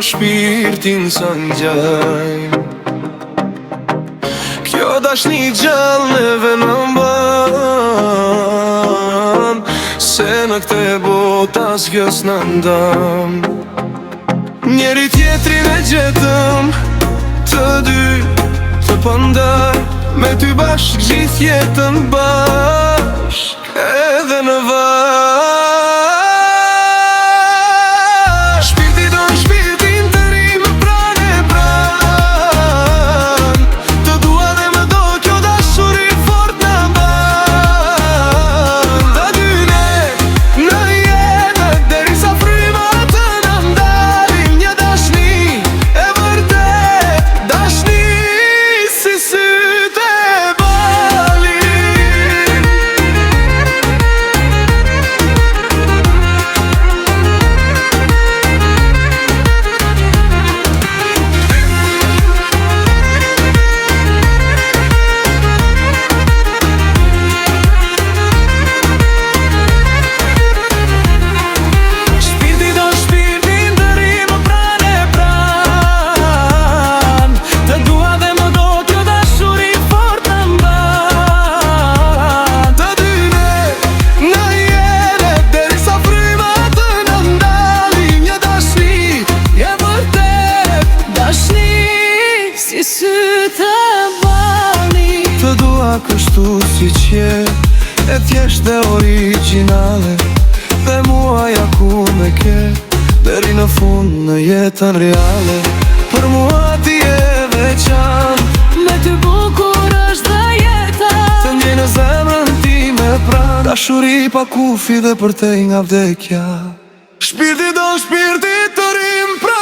shpirtin sa ngjajmë. Kjo dashni gjallë neve në mban, se në këte bota s'kjo s'na ndam. Njeri tjetrin e gjetëm, të dy të pandaj, me ty bashk gjithë jetën bashk, edhe në vash. Shpirti do në shpirtin të rimë pran e pran, të dua dhe më do kjo dashuri fort në ban. Të dy ne në jetë deri sa frymat të në ndalin, një dashni e vërtet, dashni si sytë e balin. Shpirti do shpirtin të rimë pran e pran, të dua dhe më do kjo dashuri fort në mban. Të dy ne në jetë deri sa frymat të në ndalin, një dashni e vërtet, dashni si sytë e balin. Të dua kështu si qje, e thjesht dhe originale, dhe mua ja ku me ke, deri në fund në jetën reale. Për mua ti e veçan, Me ty bukur është dhe jeta, të njej në zemrën ti me pran, dashuri pa kufi dhe për te nga vdekja. Shpirti do shpirti të rim pra